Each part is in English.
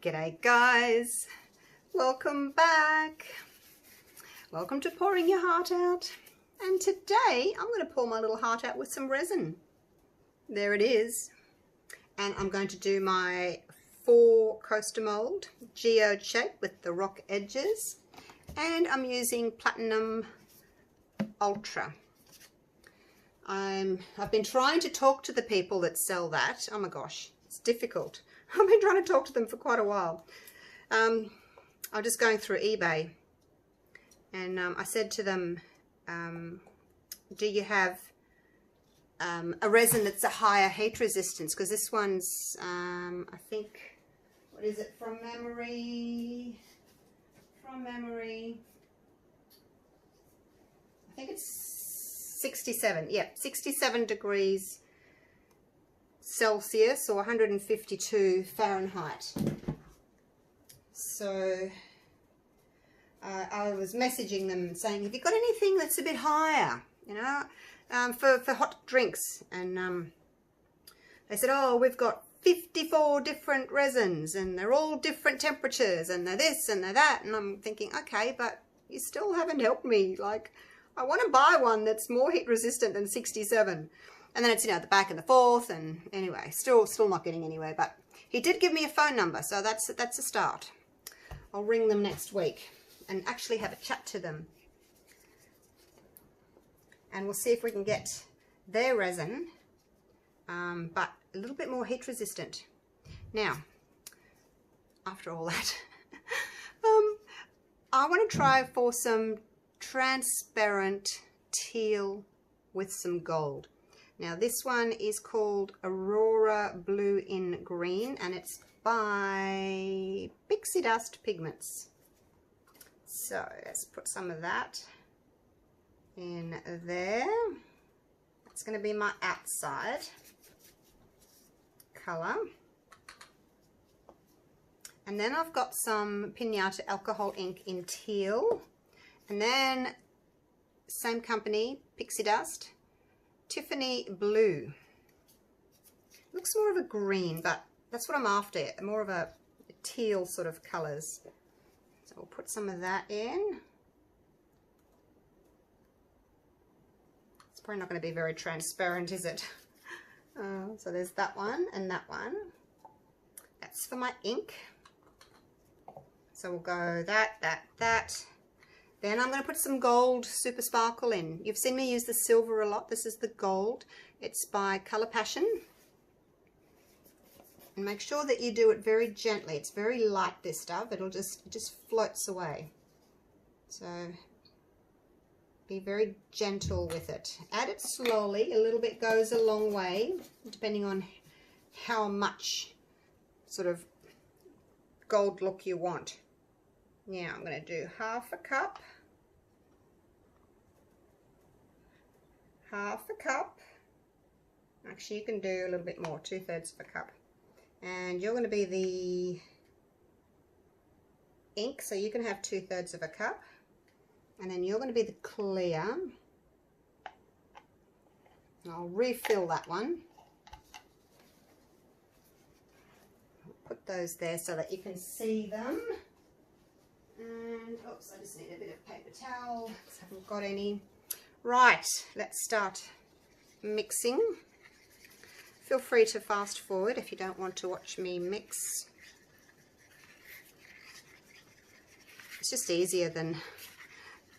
G'day guys, welcome back. Welcome to pouring your heart out. And today I'm going to pour my little heart out with some resin. There it is. And I'm going to do my 4 coaster mold geode shape with the rock edges. And I'm using Platinum Ultra. I've been trying to talk to the people that sell that. Oh my gosh, it's difficult. I've been trying to talk to them for quite a while. I'm just going through eBay, and I said to them, do you have a resin that's a higher heat resistance? Because this one's, I think, what is it, from memory, I think it's 67, yeah, 67 degrees Celsius or 152 Fahrenheit. So I was messaging them saying, have you got anything that's a bit higher, you know, for hot drinks? And they said, oh, we've got 54 different resins and they're all different temperatures and they're this and they're that. And I'm thinking, okay, but you still haven't helped me. Like, I want to buy one that's more heat resistant than 67. And then it's, you know, the back and the forth, and anyway, still not getting anywhere. But he did give me a phone number, so that's a start. I'll ring them next week and actually have a chat to them. And we'll see if we can get their resin, but a little bit more heat resistant. Now, after all that, I want to try for some transparent teal with some gold. Now this one is called Aurora Blue in Green, and it's by Pixie Dust Pigments. So let's put some of that in there. That's going to be my outside colour. And then I've got some Pinata alcohol ink in teal. And then same company, Pixie Dust, Tiffany Blue. Looks more of a green, but that's what I'm after, more of a teal sort of colours. So we'll put some of that in. It's probably not going to be very transparent, is it? So there's that one and that one. That's for my ink. So we'll go that. Then I'm going to put some gold Super Sparkle in. You've seen me use the silver a lot. This is the gold. It's by Colour Passion. And make sure that you do it very gently. It's very light, this stuff. It just floats away. So be very gentle with it. Add it slowly. A little bit goes a long way, depending on how much sort of gold look you want. Now I'm going to do half a cup. Actually, you can do a little bit more, 2/3 of a cup. And you're going to be the ink, so you can have 2/3 of a cup. And then you're going to be the clear. I'll refill that one. I'll put those there so that you can see them. And oops, I just need a bit of paper towel because I haven't got any. Right, let's start mixing. Feel free to fast forward if you don't want to watch me mix. It's just easier than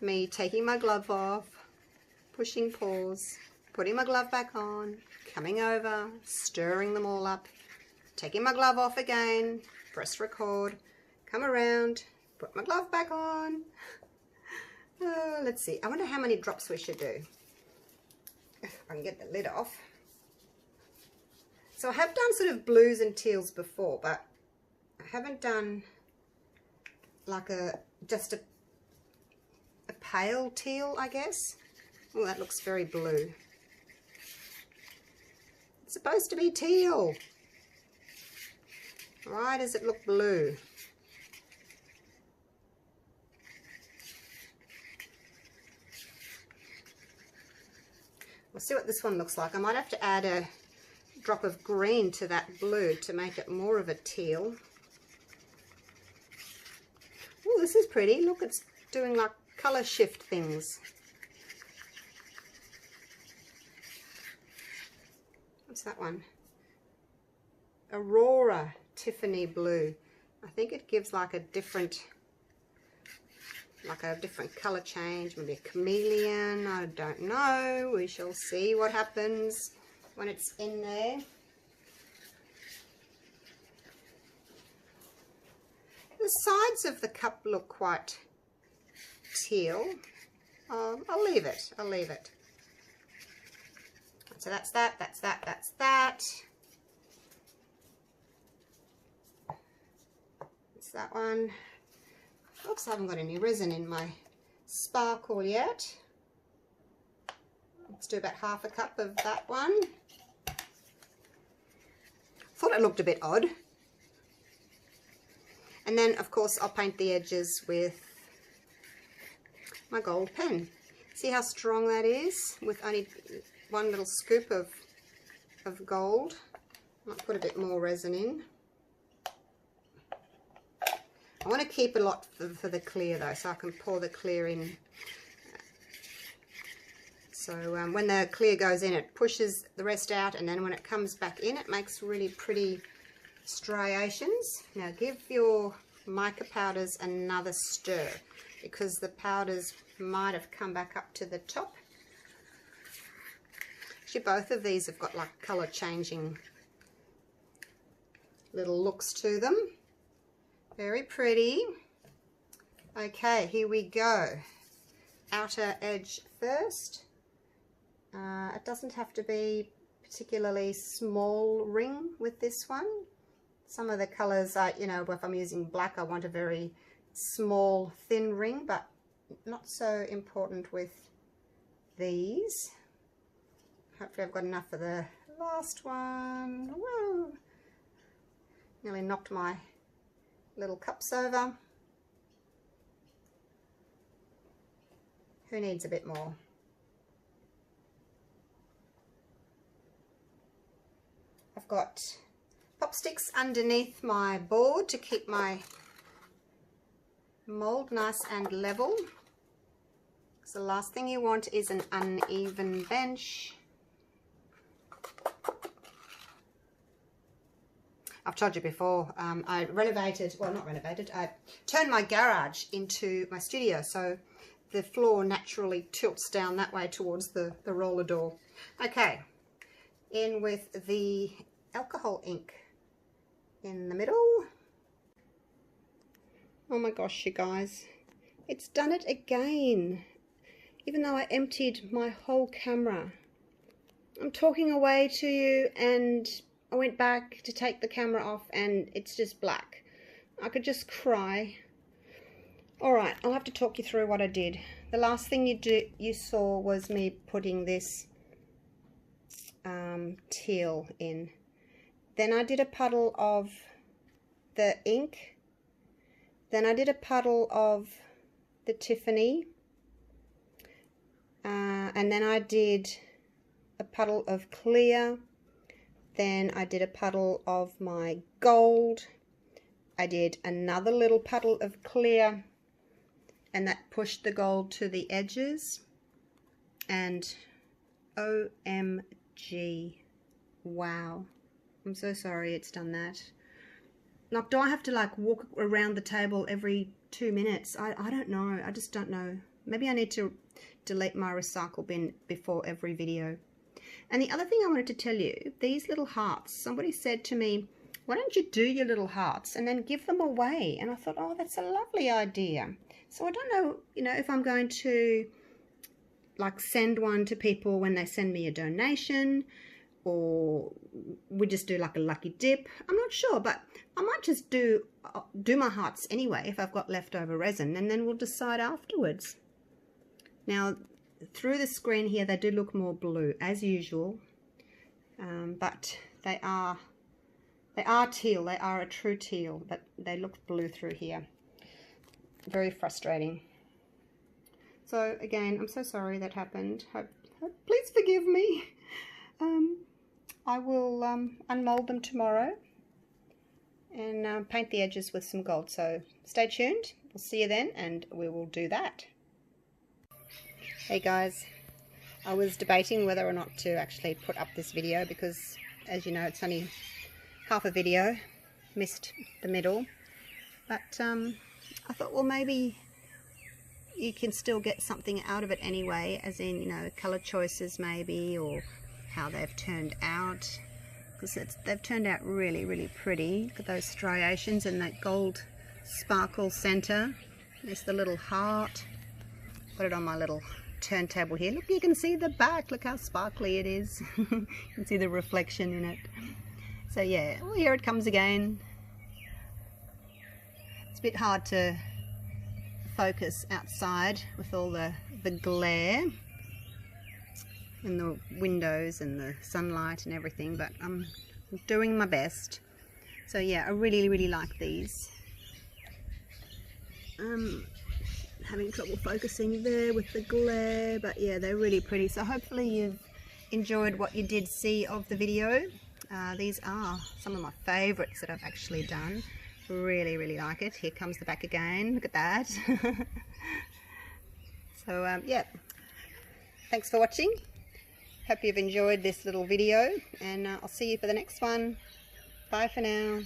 me taking my glove off, pushing pause, putting my glove back on, coming over, stirring them all up, taking my glove off again, press record, come around, put my glove back on. Let's see. I wonder how many drops we should do. If I can get the lid off. So I have done sort of blues and teals before, but I haven't done like just a pale teal, I guess. Oh, that looks very blue. It's supposed to be teal. Why does it look blue? We'll see what this one looks like. I might have to add a drop of green to that blue to make it more of a teal. this is pretty. Look, it's doing like colour shift things. What's that one? Aurora Tiffany Blue. I think it gives like a different colour change, maybe a chameleon, I don't know. We shall see what happens when it's in there. The sides of the cup look quite teal. I'll leave it. So that's that. It's that one. Oops, I haven't got any resin in my sparkle yet. Let's do about half a cup of that one. Thought it looked a bit odd. And then, of course, I'll paint the edges with my gold pen. See how strong that is with only one little scoop of gold. I might put a bit more resin in. I want to keep a lot for the clear though, so I can pour the clear in. So when the clear goes in, it pushes the rest out, and then when it comes back in, it makes really pretty striations. Now give your mica powders another stir, because the powders might have come back up to the top. Actually, both of these have got like colour changing little looks to them. Very pretty. Okay, here we go. Outer edge first. It doesn't have to be particularly small ring with this one. Some of the colours, you know, if I'm using black, I want a very small, thin ring, but not so important with these. Hopefully I've got enough for the last one. Whoa! Nearly knocked my little cups over. Who needs a bit more? I've got pop sticks underneath my board to keep my mold nice and level. So the last thing you want is an uneven bench. I've told you before, I renovated, well not renovated, I turned my garage into my studio, so the floor naturally tilts down that way towards the roller door. Okay, in with the alcohol ink in the middle. Oh my gosh, you guys, it's done it again. Even though I emptied my whole camera. I'm talking away to you and I went back to take the camera off and it's just black. I could just cry. Alright, I'll have to talk you through what I did. The last thing you saw was me putting this teal in. Then I did a puddle of the ink. Then I did a puddle of the Tiffany. And then I did a puddle of clear. Then I did a puddle of my gold. I did another little puddle of clear, and that pushed the gold to the edges. And OMG, wow, I'm so sorry it's done that. Like, do I have to like walk around the table every 2 minutes? I don't know. I just don't know. Maybe I need to delete my recycle bin before every video. And the other thing I wanted to tell you, these little hearts, somebody said to me, why don't you do your little hearts and then give them away? And I thought, oh, that's a lovely idea. So I don't know, you know, if I'm going to like send one to people when they send me a donation, or we just do like a lucky dip. I'm not sure, but I might just do my hearts anyway if I've got leftover resin, and then we'll decide afterwards. Now, through the screen here, they do look more blue as usual, but they are teal. They are a true teal, but they look blue through here. Very frustrating. So again, I'm so sorry that happened. Please forgive me. I will unmold them tomorrow, and paint the edges with some gold. So stay tuned, we'll see you then, and we will do that. Hey guys, I was debating whether or not to actually put up this video because, as you know, it's only half a video, missed the middle, but I thought, well, maybe you can still get something out of it anyway, as in, you know, colour choices maybe, or how they've turned out, because they've turned out really, really pretty. Look at those striations and that gold sparkle centre. There's the little heart. Put it on my little turntable here. Look, you can see the back. Look how sparkly it is. You can see the reflection in it. So yeah, well, here it comes again. It's a bit hard to focus outside with all the glare and the windows and the sunlight and everything, but I'm doing my best. So yeah, I really, really like these. Having trouble focusing there with the glare, but yeah, they're really pretty. So hopefully you've enjoyed what you did see of the video. These are some of my favourites that I've actually done. Really, really like it. Here comes the back again. Look at that. So yeah, thanks for watching. Hope you've enjoyed this little video, and I'll see you for the next one. Bye for now.